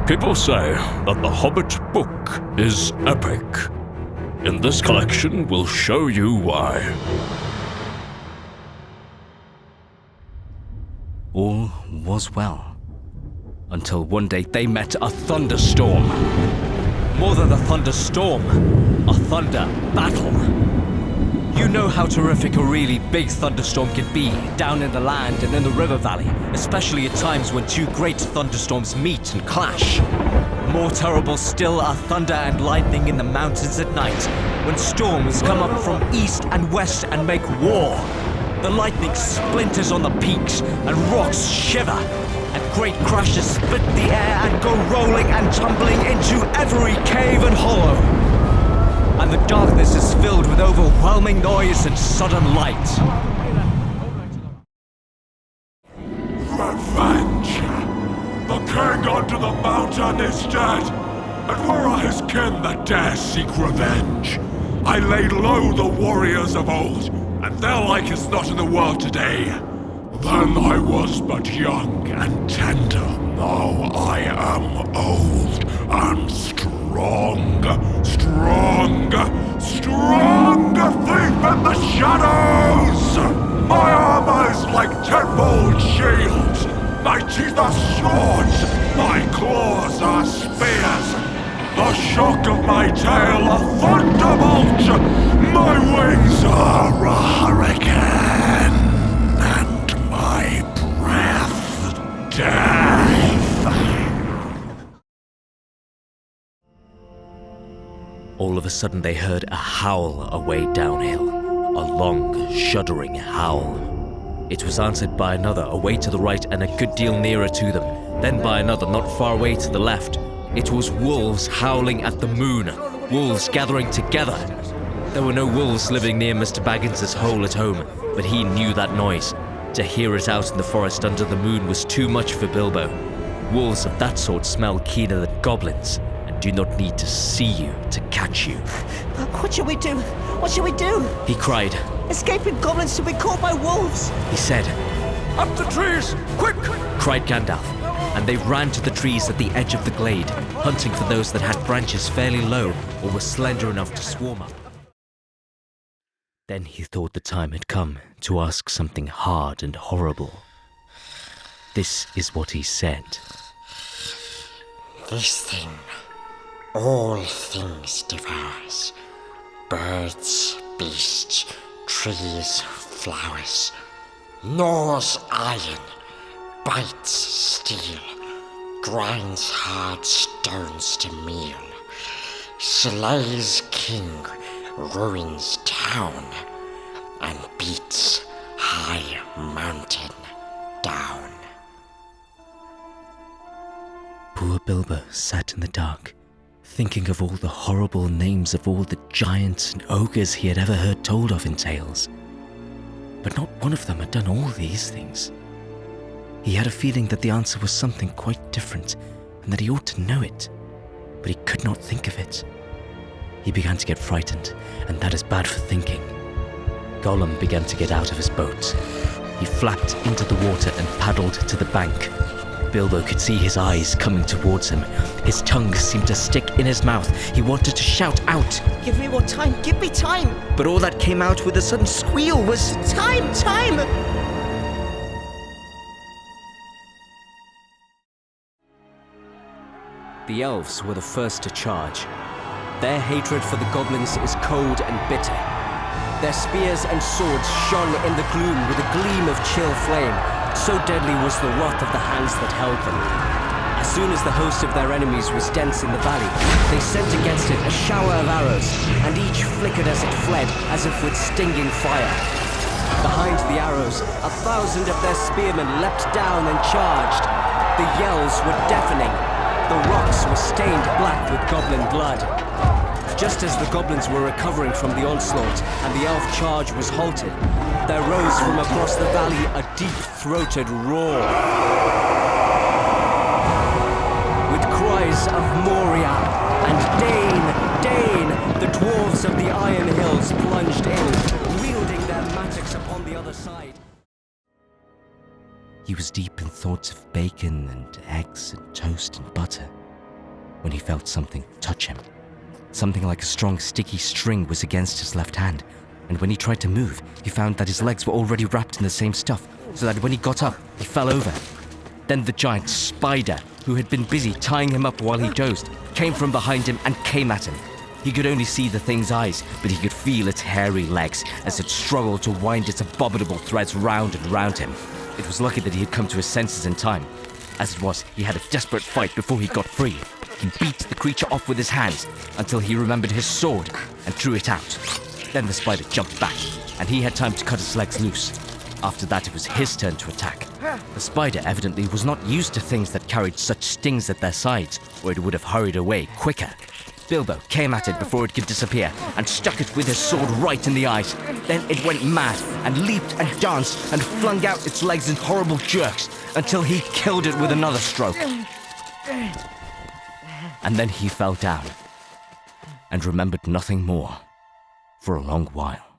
People say that the Hobbit book is epic. In this collection, we'll show you why. All was well, until one day they met a thunderstorm. More than a thunderstorm, a thunder battle. You know how terrific a really big thunderstorm can be down in the land and in the river valley, especially at times when two great thunderstorms meet and clash. More terrible still are thunder and lightning in the mountains at night, when storms come up from east and west and make war. The lightning splinters on the peaks and rocks shiver, and great crashes split the air and go rolling and tumbling into every cave and hollow. And the darkness is filled with overwhelming noise and sudden light. Revenge! The king unto the mountain is dead, and were I his kin that dare seek revenge, I laid low the warriors of old, and their like is not in the world today. Then I was but young and tender, now I am old and strong, a thief in the shadows! My armor is like tenfold shields, my teeth are swords, my claws are spears, the shock of my tail a thunderbolt, my wings are a hurricane, and my breath death. All of a sudden they heard a howl away downhill, a long, shuddering howl. It was answered by another away to the right and a good deal nearer to them, then by another not far away to the left. It was wolves howling at the moon, wolves gathering together. There were no wolves living near Mr. Baggins' hole at home, but he knew that noise. To hear it out in the forest under the moon was too much for Bilbo. Wolves of that sort smell keener than goblins, and do not need to see you to catch you. What shall we do? What shall we do? He cried. Escaping goblins to be caught by wolves! He said. Up the trees! Quick! Cried Gandalf, and they ran to the trees at the edge of the glade, hunting for those that had branches fairly low or were slender enough to swarm up. Then he thought the time had come to ask something hard and horrible. This is what he said. This thing all things devours. Birds, beasts, trees, flowers. Gnaws iron, bites steel, grinds hard stones to meal. Slays king, ruins town, and beats high mountain down. Poor Bilbo sat in the dark, thinking of all the horrible names of all the giants and ogres he had ever heard told of in tales. But not one of them had done all these things. He had a feeling that the answer was something quite different, and that he ought to know it, but he could not think of it. He began to get frightened, and that is bad for thinking. Gollum began to get out of his boat. He flapped into the water and paddled to the bank. Bilbo could see his eyes coming towards him. His tongue seemed to stick in his mouth. He wanted to shout out. Give me more time, give me time! But all that came out with a sudden squeal was... Time, time! The elves were the first to charge. Their hatred for the goblins is cold and bitter. Their spears and swords shone in the gloom with a gleam of chill flame. So deadly was the wrath of the hands that held them. As soon as the host of their enemies was dense in the valley, they sent against it a shower of arrows, and each flickered as it fled, as if with stinging fire. Behind the arrows, 1,000 of their spearmen leapt down and charged. The yells were deafening. The rocks were stained black with goblin blood. Just as the goblins were recovering from the onslaught and the elf charge was halted, there rose from across the valley a deep-throated roar. With cries of Moria and Dane, Dane, the dwarves of the Iron Hills plunged in, wielding their mattocks upon the other side. He was deep in thoughts of bacon and eggs and toast and butter. when he felt something touch him. Something like a strong, sticky string was against his left hand, and when he tried to move, he found that his legs were already wrapped in the same stuff, so that when he got up, he fell over. Then the giant spider, who had been busy tying him up while he dozed, came from behind him and came at him. He could only see the thing's eyes, but he could feel its hairy legs as it struggled to wind its abominable threads round and round him. It was lucky that he had come to his senses in time. As it was, he had a desperate fight before he got free. He beat the creature off with his hands until he remembered his sword and drew it out. Then the spider jumped back, and he had time to cut its legs loose. After that, it was his turn to attack. The spider evidently was not used to things that carried such stings at their sides, or it would have hurried away quicker. Bilbo came at it before it could disappear and stuck it with his sword right in the eyes. Then it went mad and leaped and danced and flung out its legs in horrible jerks until he killed it with another stroke. And then he fell down and remembered nothing more for a long while.